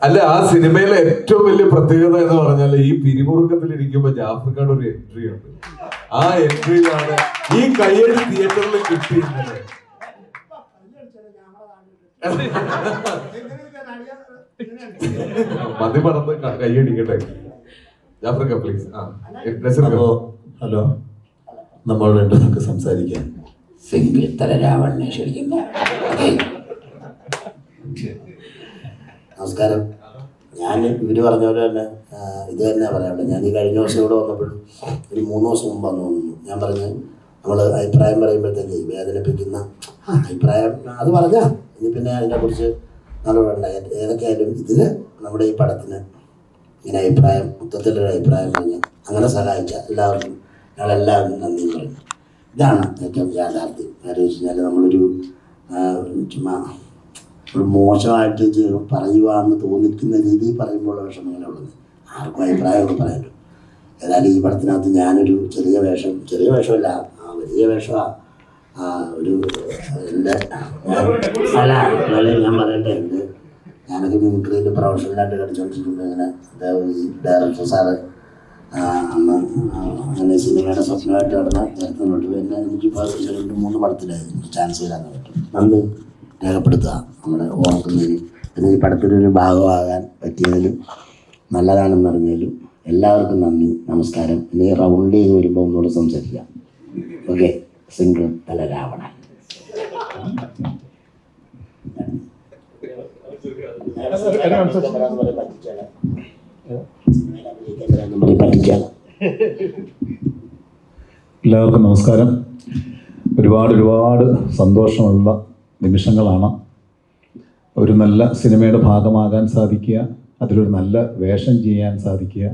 അല്ല, ആ സിനിമയിലെ ഏറ്റവും വലിയ പ്രത്യേകത എന്ന് പറഞ്ഞാൽ ഈ പിരിമുറുക്കത്തിലിരിക്കുമ്പോ ജാഫർക്കാട് ഒരു എൻട്രി ഉണ്ട്. ആ എൻട്രിയിലാണ് ഈ കയ്യടി തിയേറ്ററിൽ കിട്ടിയിരുന്നത്. മതി പറഞ്ഞ് കയ്യടിക്കട്ടെ. ജാഫർക്ക പ്ലീസ്. ഹലോ, നമ്മൾ രണ്ടുപേർക്ക് സംസാരിക്കാം. രാവണനെ ക്ഷണിക്കുന്നു. നമസ്കാരം. ഞാൻ ഇവര് പറഞ്ഞ പോലെ തന്നെ ഇത് തന്നെ പറയാനുള്ളത്. ഞാൻ ഈ കഴിഞ്ഞ വർഷം ഇവിടെ വന്നപ്പോഴും ഒരു 3 ദിവസം മുമ്പ് വന്നു തോന്നുന്നു. ഞാൻ പറഞ്ഞ് നമ്മൾ അഭിപ്രായം പറയുമ്പോഴത്തേക്ക് വേദനിപ്പിക്കുന്ന അഭിപ്രായം അത് പറഞ്ഞാൽ ഇനി പിന്നെ അതിനെക്കുറിച്ച് നല്ലവണ്ണം ഏതൊക്കെയായാലും ഇതിന് നമ്മുടെ ഈ പടത്തിന് ഇങ്ങനെ അഭിപ്രായം മൊത്തത്തിലൊരു അഭിപ്രായം പറഞ്ഞ് അങ്ങനെ സഹായിച്ച എല്ലാവർക്കും ഞങ്ങളെല്ലാവരും നന്ദി പറഞ്ഞു. ഇതാണ് ഏറ്റവും യാഥാർത്ഥ്യം. കാര്യം വെച്ച് കഴിഞ്ഞാൽ നമ്മളൊരു ചുമ്മാ ഒരു മോശമായിട്ട് പറയുക എന്ന് തോന്നിക്കുന്ന രീതിയിൽ പറയുമ്പോഴുള്ള വിഷമങ്ങളുള്ളത് ആർക്കും അഭിപ്രായമൊക്കെ പറയാമല്ലോ. ഏതായാലും ഈ പടത്തിനകത്ത് ഞാനൊരു ചെറിയ വേഷമല്ല, വലിയ വേഷമാണ്. ഒരു എൻ്റെ ഞാൻ പറയട്ടെ, എൻ്റെ ഞാനൊക്കെ മിമിക്രിയിൽ പ്രൊഫഷണലായിട്ട് കളിച്ചുകൊണ്ടിരിക്കുമ്പോൾ ഇങ്ങനെ ഈ ഡയറക്ടർ സാറ് അന്ന് അങ്ങനെ സിനിമയുടെ സ്വപ്നമായിട്ട് നടന്ന നേരത്തെ പിന്നെ എനിക്കിപ്പോൾ 2-3 പടത്തിലായി എനിക്ക് ചാൻസ് തരാൻ പറ്റും. നന്ദി രേഖപ്പെടുത്തുക നമ്മുടെ ഓർക്കുന്നതിന്. പിന്നെ ഈ പടത്തിലൊരു ഭാഗമാകാൻ പറ്റിയതിലും നല്ലതാണെന്നറിഞ്ഞതിലും എല്ലാവർക്കും നന്ദി, നമസ്കാരം. ഇനി റൗണ്ട് ചെയ്ത് വരുമ്പോൾ ഒന്നുകൂടെ സംസാരിക്കാം. ഓക്കെ. സിംഗിൾ തല രാവണൻ. എല്ലാവർക്കും നമസ്കാരം. ഒരുപാട് സന്തോഷമുള്ള നിമിഷങ്ങളാണ്. ഒരു നല്ല സിനിമയുടെ ഭാഗമാകാൻ സാധിക്കുക, അതിലൊരു നല്ല വേഷം ചെയ്യാൻ സാധിക്കുക,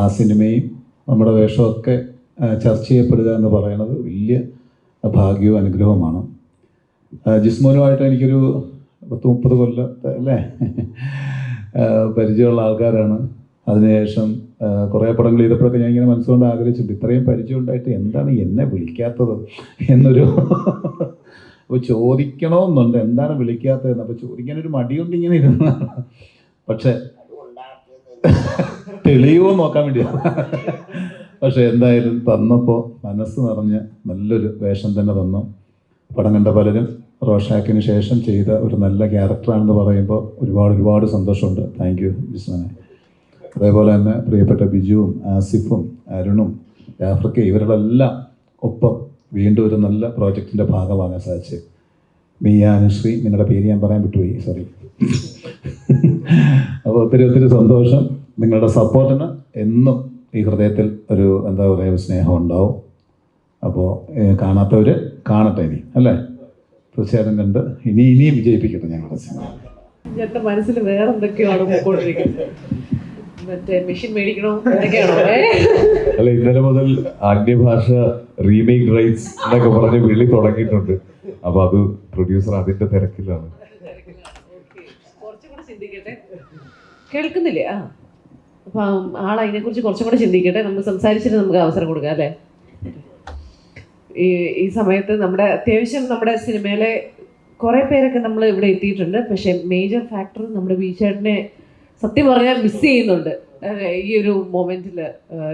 ആ സിനിമയും നമ്മുടെ വേഷമൊക്കെ ചർച്ച ചെയ്യപ്പെടുക എന്ന് പറയുന്നത് വലിയ ഭാഗ്യവും അനുഗ്രഹവുമാണ്. ജിസ്മോനുമായിട്ട് എനിക്കൊരു 30 കൊല്ലത്തെ അല്ലേ പരിചയമുള്ള ആൾക്കാരാണ്. അതിനുശേഷം കുറേ പടങ്ങൾ ചെയ്തപ്പോഴൊക്കെ ഞാൻ ഇങ്ങനെ മനസ്സുകൊണ്ട് ആഗ്രഹിച്ചിട്ടുണ്ട്, ഇത്രയും പരിചയം ഉണ്ടായിട്ട് എന്താണ് എന്നെ വിളിക്കാത്തത് എന്നൊരു അപ്പോൾ ചോദിക്കണമെന്നുണ്ട്, എന്താണ് വിളിക്കാത്തതെന്ന്. അപ്പോൾ ചോദിക്കാനൊരു മടിയുണ്ട് ഇങ്ങനെ ഇരുന്നതാണ്. പക്ഷെ തെളിയുമോ നോക്കാൻ വേണ്ടിയാണ്. പക്ഷെ എന്തായാലും തന്നപ്പോൾ മനസ്സ് നിറഞ്ഞ് നല്ലൊരു വേഷം തന്നെ തന്നു. പടം കണ്ട പലരും റോഷാക്കിന് ശേഷം ചെയ്ത ഒരു നല്ല ക്യാരക്ടറാണെന്ന് പറയുമ്പോൾ ഒരുപാട് സന്തോഷമുണ്ട്. താങ്ക് യു ജിസ്മനെ. അതേപോലെ തന്നെ പ്രിയപ്പെട്ട ബിജുവും ആസിഫും അരുണും ജാഫർക്ക ഇവരുടെല്ലാം ഒപ്പം വീണ്ടും ഒരു നല്ല പ്രോജക്റ്റിൻ്റെ ഭാഗമാകാൻ സാധിച്ചു. മിയ അനുശ്രീ, നിങ്ങളുടെ പേര് ഞാൻ പറയാൻ വിട്ടുപോയി, സോറി. അപ്പോൾ ഒത്തിരി സന്തോഷം. നിങ്ങളുടെ സപ്പോർട്ടിന് എന്നും ഈ ഹൃദയത്തിൽ ഒരു എന്താ പറയുക സ്നേഹം ഉണ്ടാവും. അപ്പോൾ കാണാത്തവർ കാണട്ടെ ഇനി, അല്ലേ? തീർച്ചയായിട്ടും കണ്ട് ഇനിയും വിജയിപ്പിക്കട്ടെ ഞങ്ങളുടെ സിനിമ. എൻ്റെ മനസ്സിൽ വേറെ എന്തൊക്കെയാണ് പോയിക്കൊണ്ടിരിക്കുന്നത്. മറ്റേ മെഷീൻ മേടിക്കണോ എന്തൊക്കെയാണോ? അല്ല, ഇന്നലെ മുതൽ അന്യഭാഷ റീമേക്ക് റൈറ്റ്സ് എന്നൊക്കെ പറഞ്ഞ് വിളി തുടങ്ങിയിട്ടുണ്ട്. അപ്പൊ അത് പ്രൊഡ്യൂസർ അതിന്റെ തിരക്കിലാണ്. കുറച്ചും കൂടെ ചിന്തിക്കട്ടെ. കേൾക്കുന്നില്ലേ? അപ്പൊ അതിനെ കുറിച്ച് കുറച്ചും കൂടെ ചിന്തിക്കട്ടെ. നമ്മൾ സംസാരിച്ചിട്ട് നമുക്ക് അവസരം കൊടുക്കാം, അല്ലേ? ഈ സമയത്ത് അത്യാവശ്യം നമ്മുടെ സിനിമയിലെ കുറെ പേരൊക്കെ നമ്മൾ ഇവിടെ എത്തിയിട്ടുണ്ട്. പക്ഷെ മേജർ ഫാക്ടർ നമ്മുടെ ബീച്ചേട്ടനെ സത്യം പറഞ്ഞാൽ മിസ് ചെയ്യുന്നുണ്ട്. ഈ ഒരു മൊമെന്റില്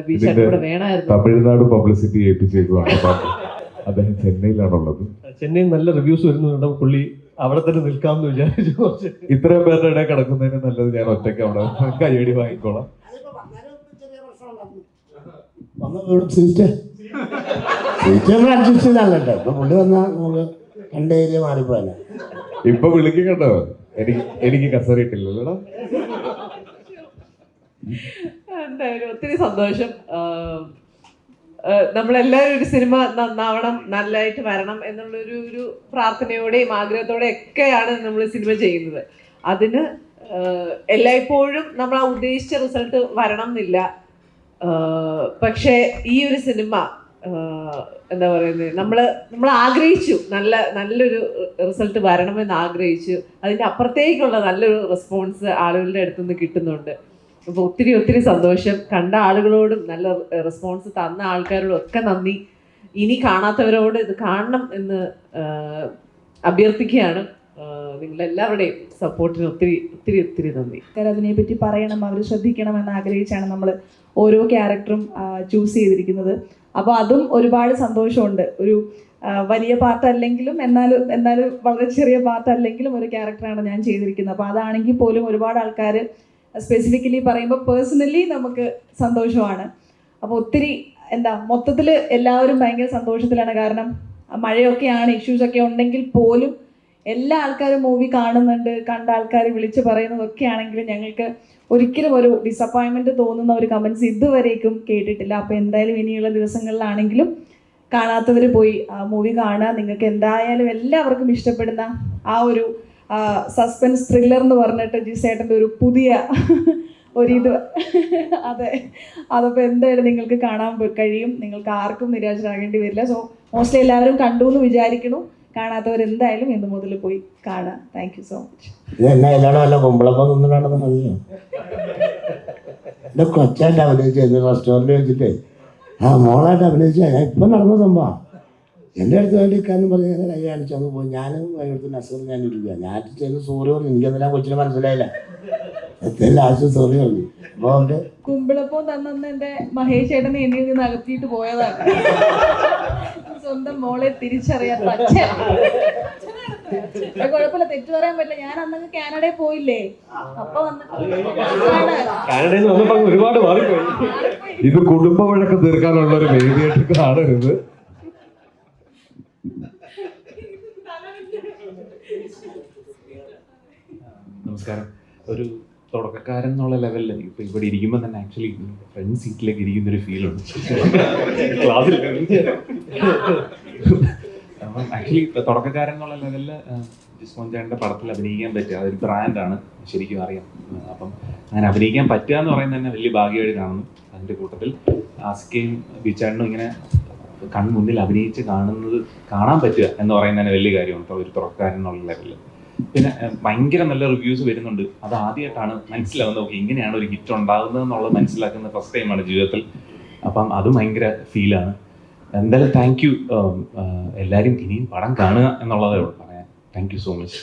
ബീച്ചേട്ടൻ കൂടെ വേണമായിരുന്നു. തമിഴ്നാട് പബ്ലിസിറ്റി ഏൽപ്പിച്ചേക്കുവാണ്. അദ്ദേഹം ചെന്നൈയിലാണുള്ളത്. ചെന്നൈയിൽ നല്ല റിവ്യൂസ് വരുന്നുണ്ട്. പുള്ളി അവിടെ തന്നെ നിൽക്കാമെന്ന് വിചാരിച്ചു. ഇത്രയും പേരുടെ ഇടയിൽ കിടക്കുന്നതിന് നല്ലത് ഞാൻ ഒറ്റയ്ക്ക് അവിടെ കയ്യടി വാങ്ങിക്കോളാം. അഡ്ജസ്റ്റ് ചെയ്താണല്ലോ ഇപ്പൊ പുള്ളി വന്നാൽ നമുക്ക് 2 ഏരിയ മാറിപ്പോയല്ലേ. ഇപ്പൊ വിളിക്കട്ടോ, എനിക്ക് കസറിയിട്ടില്ലല്ലോ. എന്തായാലും ഒത്തിരി സന്തോഷം. നമ്മളെല്ലാവരും ഒരു സിനിമ നന്നാവണം, നല്ലതായിട്ട് വരണം എന്നുള്ളൊരു പ്രാർത്ഥനയോടെയും ആഗ്രഹത്തോടെയും ഒക്കെയാണ് നമ്മൾ സിനിമ ചെയ്യുന്നത്. അതിന് എല്ലായ്പ്പോഴും നമ്മൾ ആ ഉദ്ദേശിച്ച റിസൾട്ട് വരണം എന്നില്ല. പക്ഷേ ഈ ഒരു സിനിമ എന്താ പറയുന്നത്, നമ്മൾ ആഗ്രഹിച്ചു നല്ലൊരു റിസൾട്ട് വരണമെന്ന് ആഗ്രഹിച്ചു. അതിൻ്റെ അപ്പുറത്തേക്കുള്ള നല്ലൊരു റെസ്പോൺസ് ആളുകളുടെ അടുത്തു നിന്ന് കിട്ടുന്നുണ്ട്. അപ്പോൾ ഒത്തിരി സന്തോഷം. കണ്ട ആളുകളോടും നല്ല റെസ്പോൺസ് തന്ന ആൾക്കാരോടും ഒക്കെ നന്ദി. ഇനി കാണാത്തവരോട് ഇത് കാണണം എന്ന് അഭ്യർത്ഥിക്കുകയാണ്. നിങ്ങളെല്ലാവരുടെയും സപ്പോർട്ടിന് ഒത്തിരി ഒത്തിരി ഒത്തിരി നന്ദി. അതിനെപ്പറ്റി പറയണം, അവർ ശ്രദ്ധിക്കണമെന്ന് ആഗ്രഹിച്ചാണ് നമ്മൾ ഓരോ ക്യാരക്ടറും ചൂസ് ചെയ്തിരിക്കുന്നത്. അപ്പോൾ അതും ഒരുപാട് സന്തോഷമുണ്ട്. ഒരു വലിയ പാർട്ടല്ലെങ്കിലും എന്നാലും വളരെ ചെറിയ പാർട്ടല്ലെങ്കിലും ഒരു ക്യാരക്ടറാണ് ഞാൻ ചെയ്തിരിക്കുന്നത്. അപ്പോൾ അതാണെങ്കിൽ പോലും ഒരുപാട് ആൾക്കാർ സ്പെസിഫിക്കലി പറയുമ്പോൾ പേഴ്സണലി നമുക്ക് സന്തോഷമാണ്. അപ്പോൾ ഒത്തിരി മൊത്തത്തിൽ എല്ലാവരും ഭയങ്കര സന്തോഷത്തിലാണ്. കാരണം മഴയൊക്കെയാണ്, ഇഷ്യൂസൊക്കെ ഉണ്ടെങ്കിൽ പോലും എല്ലാ ആൾക്കാരും മൂവി കാണുന്നുണ്ട്, കണ്ട ആൾക്കാർ വിളിച്ച് പറയുന്നതൊക്കെ ആണെങ്കിലും ഞങ്ങൾക്ക് ഒരിക്കലും ഒരു ഡിസപ്പോയിൻമെൻറ്റ് തോന്നുന്ന ഒരു കമൻസ് ഇതുവരേക്കും കേട്ടിട്ടില്ല. അപ്പോൾ എന്തായാലും ഇനിയുള്ള ദിവസങ്ങളിലാണെങ്കിലും കാണാത്തവർ പോയി മൂവി കാണുക. നിങ്ങൾക്ക് എന്തായാലും എല്ലാവർക്കും ഇഷ്ടപ്പെടുന്ന ആ ഒരു സസ്പെൻസ് ത്രില്ലർ എന്ന് പറഞ്ഞിട്ട് ജിസേട്ടൻ്റെ ഒരു പുതിയ ഒരിത് അതെ, അതപ്പോൾ എന്തായാലും നിങ്ങൾക്ക് കാണാൻ കഴിയും. നിങ്ങൾക്ക് ആർക്കും നിരാശരാകേണ്ടി വരില്ല. സോ മോസ്റ്റ്ലി എല്ലാവരും കണ്ടു എന്ന് വിചാരിക്കുന്നു. കാണാത്തവർ എന്തായാലും ഇന്ന് മുതൽ പോയി കാണാം. Thank you so much. ഇതെന്നാ എല്ലാവരും വല്ല കുമ്പളപ്പം നിന്നിട്ടാണെന്ന് പറഞ്ഞു. എൻ്റെ കൊച്ചായിട്ട് അഭിനയിച്ചു റെസ്റ്റോറൻറ്റ് വെച്ചിട്ട് മോളായിട്ട് അഭിനയിച്ച ഞാൻ ഇപ്പം നടന്ന സംഭവം. എൻ്റെ അടുത്ത് വേണ്ടിക്കാരനും പറഞ്ഞ് ഞാൻ കൈ കാണിച്ചു അങ്ങ് പോയി. ഞാനും കൈയെടുത്ത് നസർ ഞാൻ ഇരിക്കുക. ഞാൻ ചെയ്ത് സോറി പറഞ്ഞു. എനിക്കെന്തിനാ കൊച്ചിനെ മനസ്സിലായില്ല. എത്ര ലാസ്റ്റ് സോറി പറഞ്ഞു. അപ്പോൾ അവൻ്റെ കുമ്പിളപ്പം തന്നെന്ന് എൻ്റെ മഹേഷ് ചേട്ടനെ എന്നിൽ നിന്ന് അകത്തിയിട്ട് പോയതാണ്. സ്വന്തം മോളെ തിരിച്ചറിയാത്ത അച്ഛൻ. കുഴപ്പമില്ല, തെറ്റു പറയാൻ പറ്റില്ല. ഞാൻ അന്നങ്ങ് കാനഡയിൽ പോയില്ലേ, അപ്പൊ കാനഡയിൽ നിന്ന് വന്നപ്പോൾ ഒരുപാട് മാറിപ്പോയി. ഇത് കുടുംബ വഴക്ക് തീർക്കാനുള്ള ഒരു വേദിയായിട്ട് കാണരുത്. നമസ്കാരം. ഒരു തുടക്കക്കാരൻ എന്നുള്ള ലെവലിൽ ഇപ്പൊ ഇവിടെ ഇരിക്കുമ്പോൾ തന്നെ ആക്ച്വലി ഫ്രണ്ട് സീറ്റിലേക്ക് ഇരിക്കുന്നൊരു ഫീലുണ്ട് ക്ലാസ്സിൽ. അപ്പം ആക്ച്വലി തുടക്കക്കാരൻ എന്നുള്ള ലെവലിൽ ജിസ്മോൻ ചേട്ടൻ്റെ പടത്തിൽ അഭിനയിക്കാൻ പറ്റുക അതൊരു ബ്രാൻഡാണ്, ശരിക്കും അറിയാം. അപ്പം അങ്ങനെ അഭിനയിക്കാൻ പറ്റുക എന്ന് പറയുന്നത് തന്നെ വലിയ ഭാഗ്യമായിട്ട് കാണുന്നു. അതിൻ്റെ കൂട്ടത്തിൽ ആസ്കയും ബിച്ചാണ്ടും ഇങ്ങനെ കൺമുന്നിൽ അഭിനയിച്ച് കാണാൻ പറ്റുക എന്ന് പറയുന്നത് തന്നെ വലിയ കാര്യമാണ് ഇപ്പോൾ ഒരു തുടക്കക്കാരൻ എന്നുള്ള ലെവലിൽ. പിന്നെ ഭയങ്കര നല്ല റിവ്യൂസ് വരുന്നുണ്ട്. അത് ആദ്യമായിട്ടാണ് മനസ്സിലാവുന്നത്. ഓക്കെ, ഇങ്ങനെയാണ് ഒരു ഹിറ്റ് ഉണ്ടാകുന്നത് എന്നുള്ളത് മനസ്സിലാക്കുന്ന ഫസ്റ്റ് ടൈമാണ് ജീവിതത്തിൽ. അപ്പം അതും ഭയങ്കര ഫീലാണ്. എന്തായാലും താങ്ക് യു. എല്ലാവരും ഇനിയും പടം കാണുക എന്നുള്ളതേ ഉള്ളൂ പറയാൻ. Thank you so much.